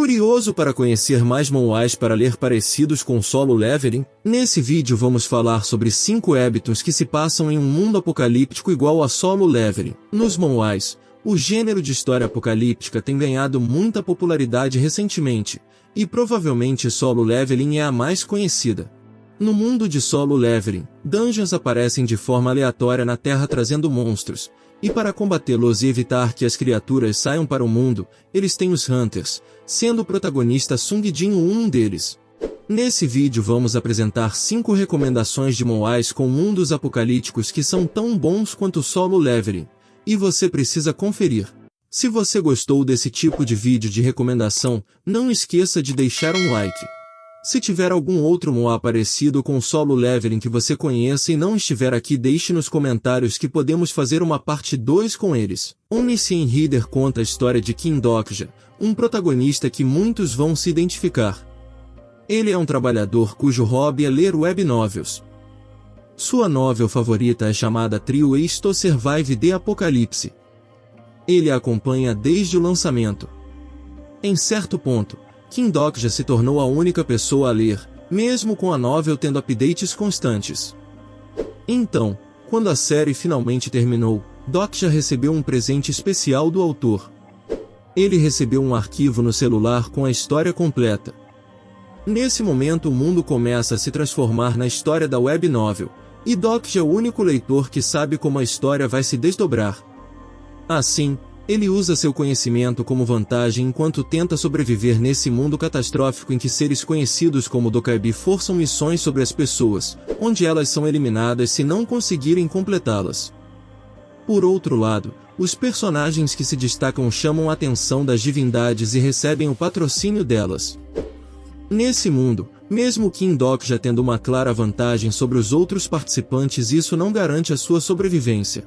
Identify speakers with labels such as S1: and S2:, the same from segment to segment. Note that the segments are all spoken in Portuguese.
S1: Curioso para conhecer mais manuais para ler parecidos com Solo Leveling? Nesse vídeo vamos falar sobre 5 hábitos que se passam em um mundo apocalíptico igual a Solo Leveling. Nos manuais, o gênero de história apocalíptica tem ganhado muita popularidade recentemente, e provavelmente Solo Leveling é a mais conhecida. No mundo de Solo Leveling, dungeons aparecem de forma aleatória na Terra trazendo monstros, e para combatê-los e evitar que as criaturas saiam para o mundo, eles têm os Hunters, sendo o protagonista Sung Jin um deles. Nesse vídeo vamos apresentar 5 recomendações de manuais com mundos apocalípticos que são tão bons quanto Solo Leveling, e você precisa conferir. Se você gostou desse tipo de vídeo de recomendação, não esqueça de deixar um like. Se tiver algum outro manual parecido com Solo Leveling que você conheça e não estiver aqui, deixe nos comentários que podemos fazer uma parte 2 com eles. Omniscient Reader conta a história de Kim Dokja, um protagonista que muitos vão se identificar. Ele é um trabalhador cujo hobby é ler web novels. Sua novel favorita é chamada Trio Ways to Survive the Apocalypse. Ele a acompanha desde o lançamento. Em certo ponto, Kim Dokja se tornou a única pessoa a ler, mesmo com a novel tendo updates constantes. Então, quando a série finalmente terminou, Dokja recebeu um presente especial do autor. Ele recebeu um arquivo no celular com a história completa. Nesse momento o mundo começa a se transformar na história da web novel, e Dokja é o único leitor que sabe como a história vai se desdobrar. Assim, ele usa seu conhecimento como vantagem enquanto tenta sobreviver nesse mundo catastrófico em que seres conhecidos como Dokaibi forçam missões sobre as pessoas, onde elas são eliminadas se não conseguirem completá-las. Por outro lado, os personagens que se destacam chamam a atenção das divindades e recebem o patrocínio delas. Nesse mundo, mesmo Kim Dokja tendo uma clara vantagem sobre os outros participantes, isso não garante a sua sobrevivência.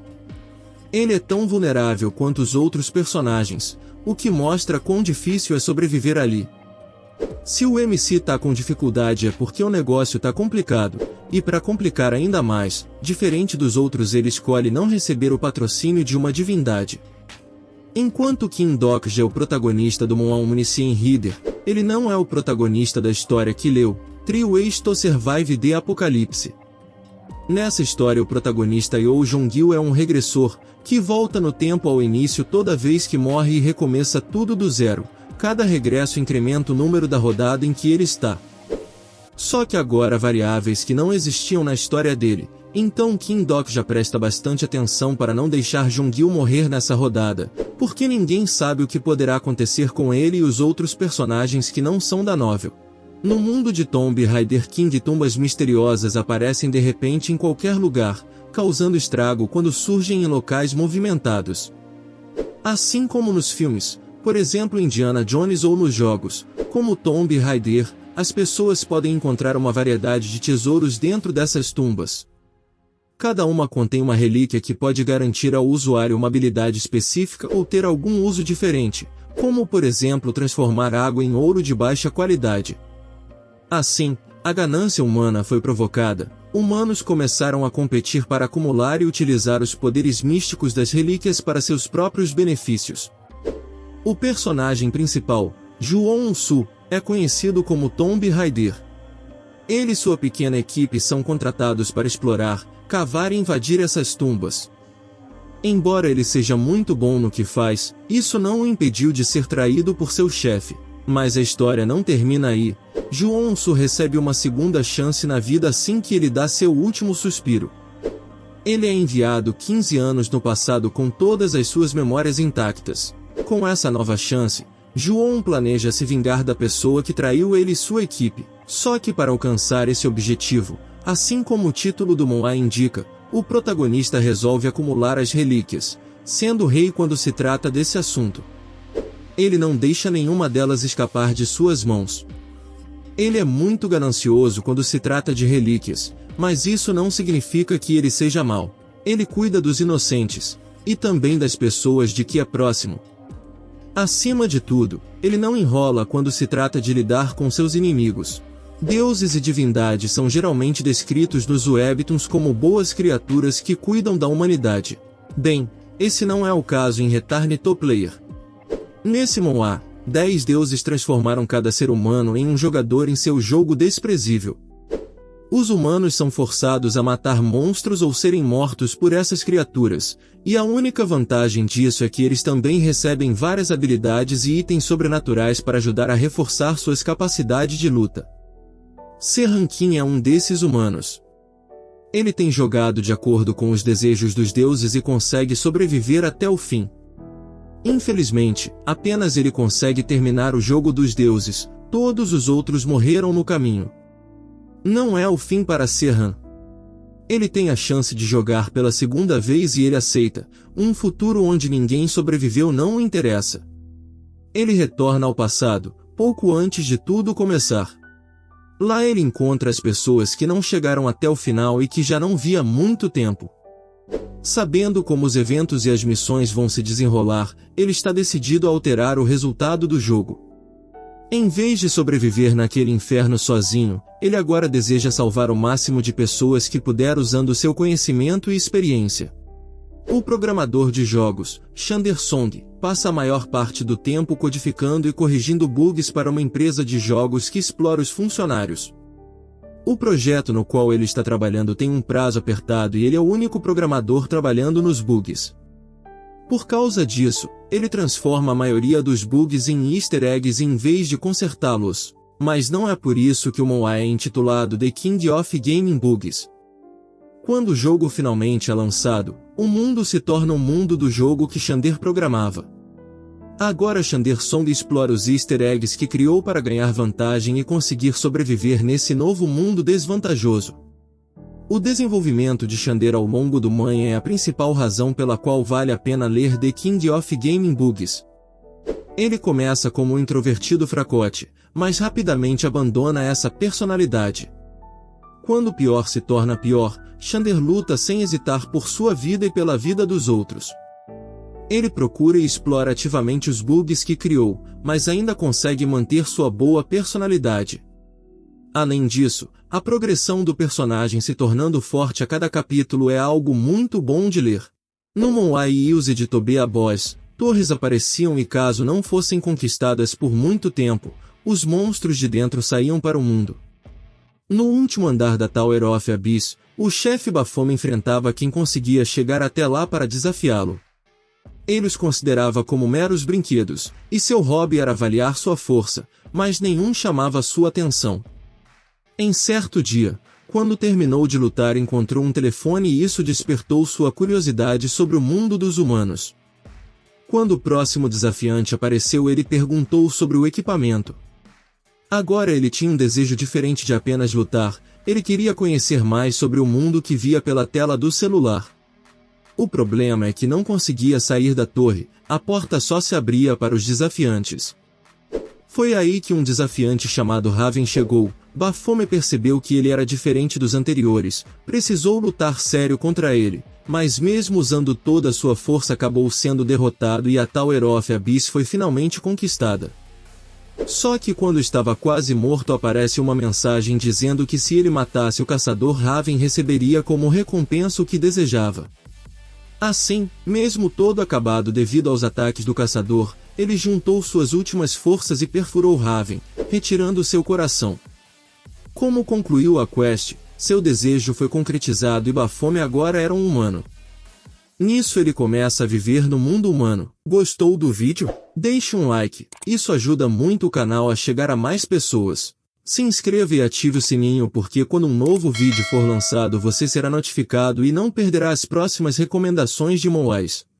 S1: Ele é tão vulnerável quanto os outros personagens, o que mostra quão difícil é sobreviver ali. Se o MC tá com dificuldade é porque o negócio tá complicado, e para complicar ainda mais, diferente dos outros, ele escolhe não receber o patrocínio de uma divindade. Enquanto Kim Dokja é o protagonista do manual Omniscient Reader, ele não é o protagonista da história que leu, Three Ways to Survive the Apocalypse. Nessa história o protagonista Yoo Jong-il é um regressor, que volta no tempo ao início toda vez que morre e recomeça tudo do zero. Cada regresso incrementa o número da rodada em que ele está. Só que agora há variáveis que não existiam na história dele, então Kim Dokja presta bastante atenção para não deixar Jong-il morrer nessa rodada, porque ninguém sabe o que poderá acontecer com ele e os outros personagens que não são da novel. No mundo de Tomb Raider King, tumbas misteriosas aparecem de repente em qualquer lugar, causando estrago quando surgem em locais movimentados. Assim como nos filmes, por exemplo Indiana Jones, ou nos jogos, como Tomb Raider, as pessoas podem encontrar uma variedade de tesouros dentro dessas tumbas. Cada uma contém uma relíquia que pode garantir ao usuário uma habilidade específica ou ter algum uso diferente, como por exemplo transformar água em ouro de baixa qualidade. Assim, a ganância humana foi provocada. Humanos começaram a competir para acumular e utilizar os poderes místicos das relíquias para seus próprios benefícios. O personagem principal, Ju-On-Su, é conhecido como Tomb Raider. Ele e sua pequena equipe são contratados para explorar, cavar e invadir essas tumbas. Embora ele seja muito bom no que faz, isso não o impediu de ser traído por seu chefe. Mas a história não termina aí. Ju-On-Su recebe uma segunda chance na vida assim que ele dá seu último suspiro. Ele é enviado 15 anos no passado com todas as suas memórias intactas. Com essa nova chance, Ju-On planeja se vingar da pessoa que traiu ele e sua equipe. Só que para alcançar esse objetivo, assim como o título do manual indica, o protagonista resolve acumular as relíquias, sendo rei quando se trata desse assunto. Ele não deixa nenhuma delas escapar de suas mãos. Ele é muito ganancioso quando se trata de relíquias, mas isso não significa que ele seja mau. Ele cuida dos inocentes, e também das pessoas de que é próximo. Acima de tudo, ele não enrola quando se trata de lidar com seus inimigos. Deuses e divindades são geralmente descritos nos webtoons como boas criaturas que cuidam da humanidade. Bem, esse não é o caso em Return to Player. Nesse manhwa, 10 deuses transformaram cada ser humano em um jogador em seu jogo desprezível. Os humanos são forçados a matar monstros ou serem mortos por essas criaturas, e a única vantagem disso é que eles também recebem várias habilidades e itens sobrenaturais para ajudar a reforçar suas capacidades de luta. Serranquim é um desses humanos. Ele tem jogado de acordo com os desejos dos deuses e consegue sobreviver até o fim. Infelizmente, apenas ele consegue terminar o jogo dos deuses, todos os outros morreram no caminho. Não é o fim para Serran. Ele tem a chance de jogar pela segunda vez e ele aceita, um futuro onde ninguém sobreviveu não o interessa. Ele retorna ao passado, pouco antes de tudo começar. Lá ele encontra as pessoas que não chegaram até o final e que já não via há muito tempo. Sabendo como os eventos e as missões vão se desenrolar, ele está decidido a alterar o resultado do jogo. Em vez de sobreviver naquele inferno sozinho, ele agora deseja salvar o máximo de pessoas que puder usando seu conhecimento e experiência. O programador de jogos, Xander Song, passa a maior parte do tempo codificando e corrigindo bugs para uma empresa de jogos que explora os funcionários. O projeto no qual ele está trabalhando tem um prazo apertado e ele é o único programador trabalhando nos bugs. Por causa disso, ele transforma a maioria dos bugs em easter eggs em vez de consertá-los. Mas não é por isso que o MOA é intitulado The King of Gaming Bugs. Quando o jogo finalmente é lançado, o mundo se torna um mundo do jogo que Xander programava. Agora Xander Song explora os easter eggs que criou para ganhar vantagem e conseguir sobreviver nesse novo mundo desvantajoso. O desenvolvimento de Xander ao longo do manhã é a principal razão pela qual vale a pena ler The King of Gaming Bugs. Ele começa como um introvertido fracote, mas rapidamente abandona essa personalidade. Quando o pior se torna pior, Xander luta sem hesitar por sua vida e pela vida dos outros. Ele procura e explora ativamente os bugs que criou, mas ainda consegue manter sua boa personalidade. Além disso, a progressão do personagem se tornando forte a cada capítulo é algo muito bom de ler. No Moai Use de Tobea Boss, torres apareciam e caso não fossem conquistadas por muito tempo, os monstros de dentro saíam para o mundo. No último andar da Tower of Abyss, o chefe Baphomet enfrentava quem conseguia chegar até lá para desafiá-lo. Ele os considerava como meros brinquedos, e seu hobby era avaliar sua força, mas nenhum chamava sua atenção. Em certo dia, quando terminou de lutar encontrou um telefone e isso despertou sua curiosidade sobre o mundo dos humanos. Quando o próximo desafiante apareceu ele perguntou sobre o equipamento. Agora ele tinha um desejo diferente de apenas lutar, ele queria conhecer mais sobre o mundo que via pela tela do celular. O problema é que não conseguia sair da torre, a porta só se abria para os desafiantes. Foi aí que um desafiante chamado Raven chegou. Baphomet percebeu que ele era diferente dos anteriores, precisou lutar sério contra ele, mas mesmo usando toda a sua força acabou sendo derrotado e a Tower of Abyss foi finalmente conquistada. Só que quando estava quase morto aparece uma mensagem dizendo que se ele matasse o caçador Raven receberia como recompensa o que desejava. Assim, mesmo todo acabado devido aos ataques do caçador, ele juntou suas últimas forças e perfurou Raven, retirando seu coração. Como concluiu a quest, seu desejo foi concretizado e Baphomet agora era um humano. Nisso ele começa a viver no mundo humano. Gostou do vídeo? Deixe um like, isso ajuda muito o canal a chegar a mais pessoas. Se inscreva e ative o sininho porque quando um novo vídeo for lançado você será notificado e não perderá as próximas recomendações de Moais.